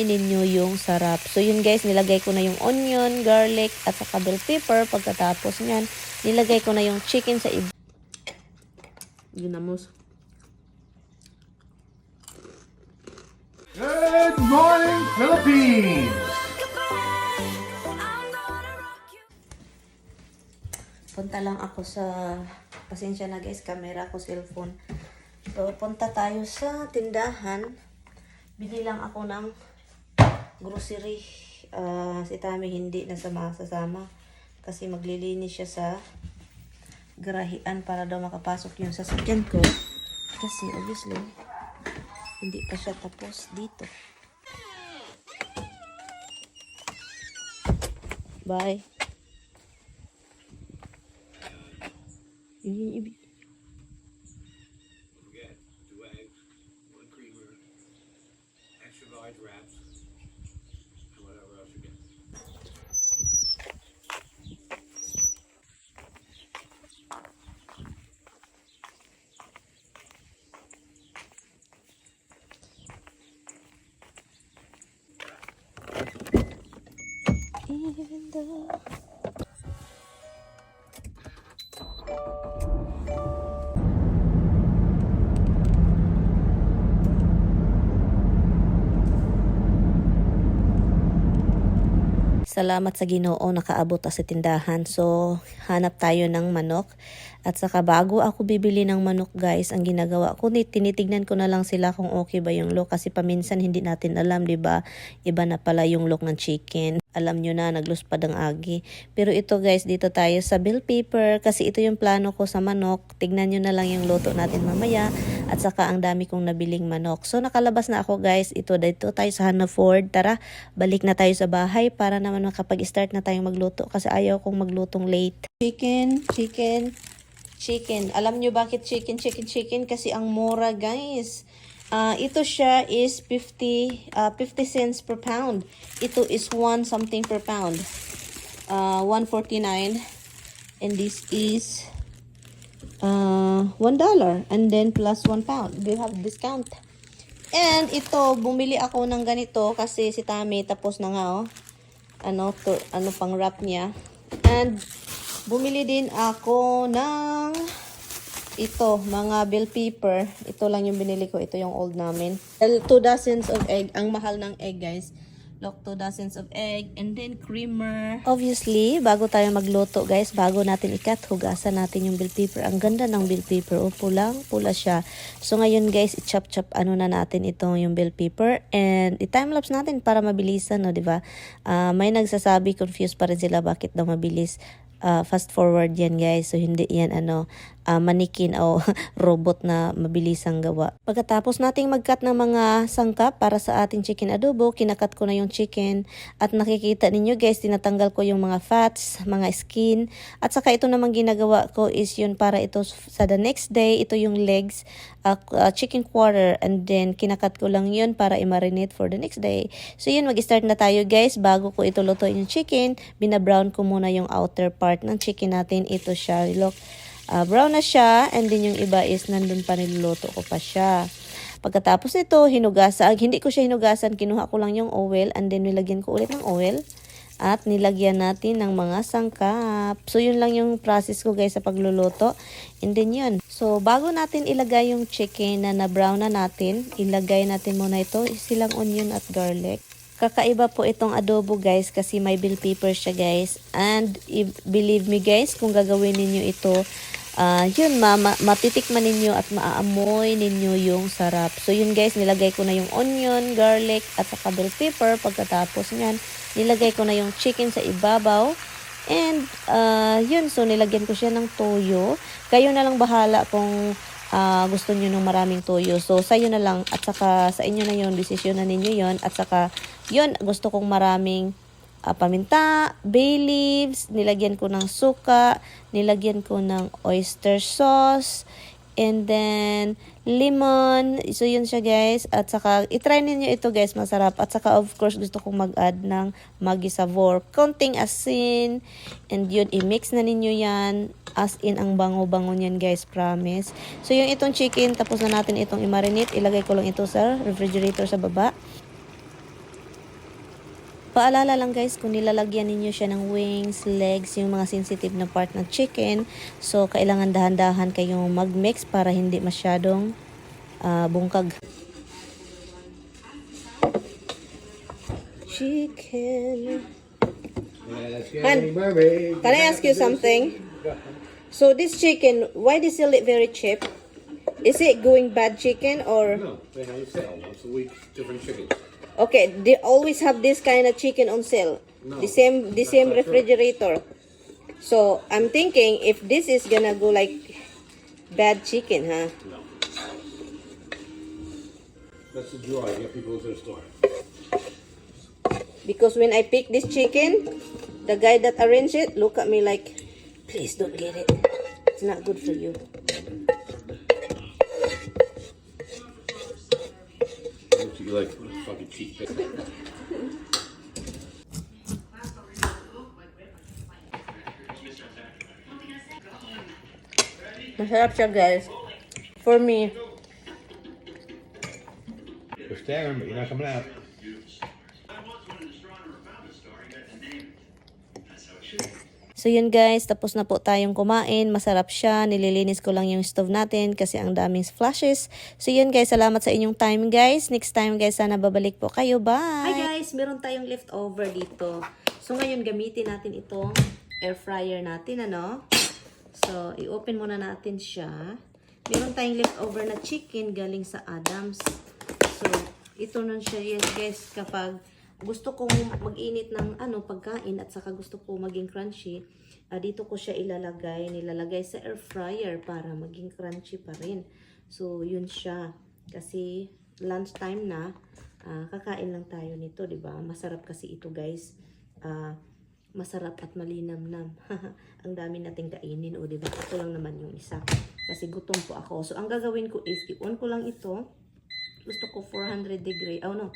maamoy ninyo yung sarap. So yun guys, nilagay ko na yung onion, garlic, at saka bell pepper. Pagkatapos nyan, nilagay ko na yung chicken sa iba. Ginamos. Good morning, Philippines! Punta lang ako sa, pasensya na guys, camera ko, cellphone. So, punta tayo sa tindahan. Bili lang ako ng grocery. Si Tami hindi na sasama kasi maglilinis siya sa garahian para daw makapasok yung sasakyan ko. Kasi obviously, hindi pa siya tapos dito. Bye. Yun yung ibig. Get 2 eggs, 1 creamer, extra large wraps, and whatever else you get. Even though salamat sa Ginoo nakaabot sa tindahan. So, hanap tayo ng manok. At saka bago ako bibili ng manok guys, ang ginagawa ko, tinitignan ko na lang sila kung okay ba yung look. Kasi paminsan hindi natin alam, di ba? Iba na pala yung look ng chicken. Alam nyo na, nagluspad ang agi. Pero ito guys, dito tayo sa bell pepper. Kasi ito yung plano ko sa manok. Tignan nyo na lang yung luto natin mamaya. At saka ang dami kong nabiling manok. So nakalabas na ako guys. Ito dito tayo sa Hannaford. Tara, balik na tayo sa bahay para naman makapag-start na tayong magluto. Kasi ayaw kong maglutong late. Chicken. Alam nyo bakit chicken? Kasi ang mura guys. Ito siya is 50 cents per pound. Ito is 1 something per pound. 1.49. And this is $1. And then plus 1 pound. Do you have discount? And ito, bumili ako ng ganito kasi si Tami tapos na nga oh. Ano pang wrap niya. And bumili din ako ng ito, mga bell pepper. Ito lang yung binili ko. Ito yung old namin. 2 dozens of egg. Ang mahal ng egg, guys. Look, 2 dozens of egg. And then creamer. Obviously, bago tayo magluto, guys, bago natin ikat, hugasan natin yung bell pepper. Ang ganda ng bell pepper. O, pula siya. So, ngayon, guys, i-chop-chop na natin itong yung bell pepper. And i-timelapse natin para mabilisan, no, diba? May nagsasabi, confused pa rin sila bakit daw mabilis. Fast forward yan guys. So hindi yan manikin o robot na mabilisang gawa. Pagkatapos nating mag-cut ng mga sangkap para sa ating chicken adobo, kinakat ko na yung chicken at nakikita ninyo guys, tinatanggal ko yung mga fats, mga skin, at saka ito namang ginagawa ko is yun para ito sa the next day. Ito yung legs, chicken quarter, and then kinakat ko lang yun para i-marinate for the next day. So yun, mag-start na tayo guys. Bago ko ito lutuin yung chicken, binabrown ko muna yung outer part ng chicken natin. Ito siya, look, brown na siya, and then yung iba is nandun pa, niluluto ko pa siya. Pagkatapos ito, hinugasan. Hindi ko siya hinugasan, kinuha ko lang yung oil, and then nilagyan ko ulit ng oil. At nilagyan natin ng mga sangkap. So yun lang yung process ko guys sa pagluluto. And then yun. So bago natin ilagay yung chicken na na-brown na natin, ilagay natin muna ito, silang onion at garlic. Kakaiba po itong adobo guys kasi may bell pepper siya guys. And believe me guys, kung gagawin ninyo ito, yun matitikman ninyo at maaamoy ninyo yung sarap. So yun guys, nilagay ko na yung onion, garlic at saka bell pepper. Pagkatapos nyan, nilagay ko na yung chicken sa ibabaw. And yun, so nilagyan ko siya ng toyo. Kayo na lang bahala kung gusto nyo ng maraming toyo. So sa'yo na lang at saka sa inyo na yun, desisyon na ninyo yun. At saka yun, gusto kong maraming paminta, bay leaves, nilagyan ko ng suka, nilagyan ko ng oyster sauce, and then lemon. So yun siya guys. At saka itry ninyo ito guys, masarap. At saka of course gusto kong mag-add ng Maggi Savor, konting asin, and yun, i-mix na ninyo yan. As in, ang bango-bango niyan guys, promise. So yung itong chicken, tapos na natin itong i-marinate. Ilagay ko lang ito sa refrigerator sa baba. Paalala lang guys, kung nilalagyan ninyo siya ng wings, legs, yung mga sensitive na part ng chicken, so kailangan dahan-dahan kayong mag-mix para hindi masyadong bungkag. Chicken. Han, can I ask you something? So this chicken, why they sell it very cheap? Is it going bad chicken or? No, they have a sale once a week, different chickens. Okay, they always have this kind of chicken on sale. No, The same that's not true. refrigerator. So I'm thinking if this is gonna go like bad chicken, huh? No. That's the joy. Get people to the store. Because when I pick this chicken, the guy that arranged it look at me like, please don't get it. It's not good for you. Looks you like fucking cheap. Masarap siya guys. For me. You're staring, but you're not coming out. So yun guys, tapos na po tayong kumain. Masarap siya. Nililinis ko lang yung stove natin kasi ang daming flashes. So yun guys, salamat sa inyong time guys. Next time guys, sana babalik po kayo. Bye! Hi guys, meron tayong leftover dito. So ngayon, gamitin natin itong air fryer natin, ano? So, i-open muna natin siya. Meron tayong leftover na chicken galing sa Adams. So, ito na siya yes guys kapag gusto kong mag-init ng pagkain at saka gusto ko maging crunchy, dito ko siya nilalagay sa air fryer para maging crunchy pa rin. So, yun siya. Kasi lunchtime na, kakain lang tayo nito, 'di ba? Masarap kasi ito, guys. Masarap at malinamnam. Ang dami nating kainin, 'di ba? Ako lang naman yung isa. Kasi gutom po ako. So, ang gagawin ko is i-on ko lang ito. Gusto ko 400 degree. Oh, no.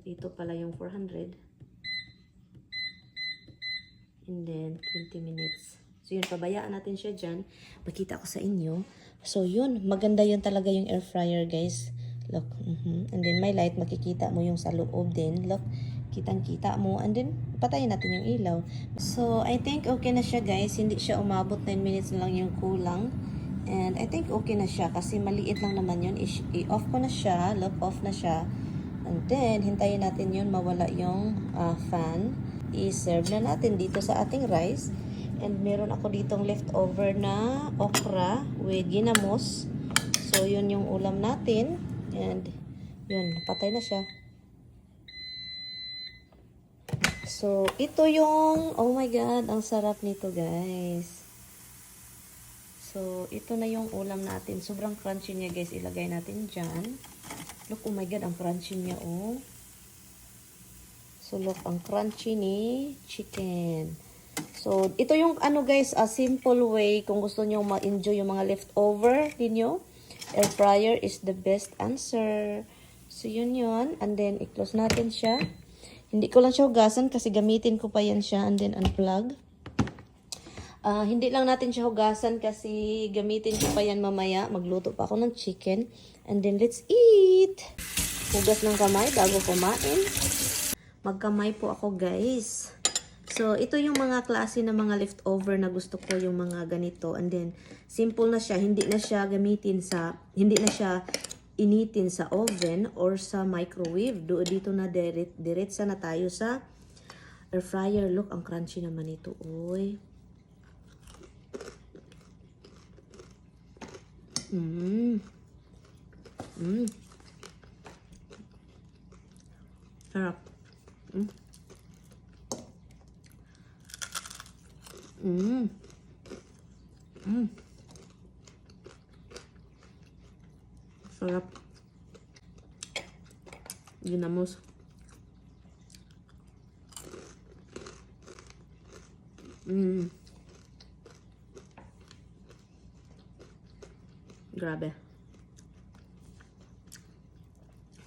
Dito pala yung 400. And then, 20 minutes. So, yun, pabayaan natin siya dyan. Makita ko sa inyo. So, yun. Maganda yun talaga yung air fryer, guys. Look. And then, may light. Makikita mo yung sa loob din. Look. Kitang-kita mo. And then, patayin natin yung ilaw. So, I think okay na siya, guys. Hindi siya umabot 10 minutes na lang yung kulang. And I think okay na siya. Kasi maliit lang naman yun. I-off ko na siya. Look, off na siya. And then, hintayin natin yun mawala yung fan. I-serve na natin dito sa ating rice. And meron ako ditong leftover na okra with ginamos. So, yun yung ulam natin. And, yun, patay na siya. So, ito yung, oh my God, ang sarap nito, guys. So, ito na yung ulam natin. Sobrang crunchy niya, guys. Ilagay natin dyan. Look, oh my God, ang crunchy niya, oh. So, look, ang crunchy ni chicken. So, ito yung, guys, a simple way kung gusto nyo ma-enjoy yung mga leftover ninyo. Air fryer is the best answer. So, yun yun. And then, i-close natin siya. Hindi ko lang siya hugasan kasi gamitin ko pa yan siya. And then, unplug. Hindi lang natin siya hugasan kasi gamitin ko pa yan mamaya. Magluto pa ako ng chicken. And then, let's eat! Hugas ng kamay bago kumain. Magkamay po ako, guys. So, ito yung mga klase ng mga leftover na gusto ko, yung mga ganito. And then, simple na siya. Hindi na siya initin sa oven or sa microwave. Dito na diretsa na tayo sa air fryer. Look, ang crunchy naman ito. Uy. Sarap. Sarap. Ginamos. Grabe.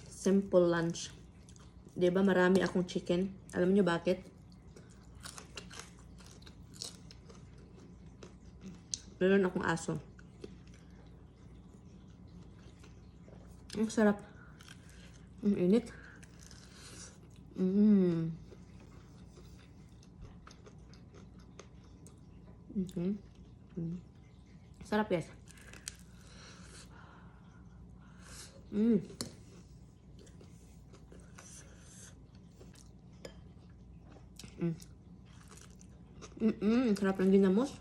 Simple lunch. 'Di ba marami akong chicken? Alam niyo bakit? Meron akong aso. Ang sarap. Ang init. Sarap guys. Sarap ng ginamos.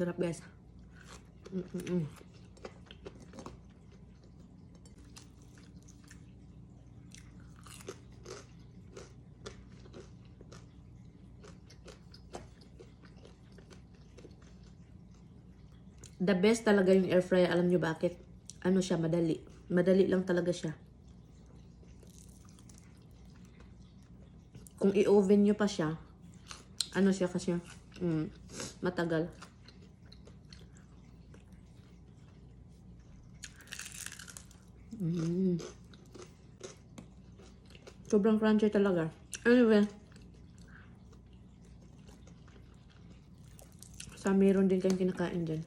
Sarap guys. The best talaga yung air fryer. Alam nyo bakit? Ano siya, madali. Madali lang talaga siya. Kung i-oven nyo pa siya, ano siya kasi, matagal. Sobrang crunchy talaga. Anyway, sa meron din kayong kinakain dyan.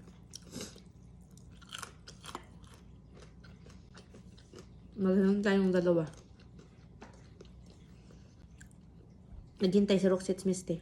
Magandang tayong dalawa. Naghintay si Roxette Misty.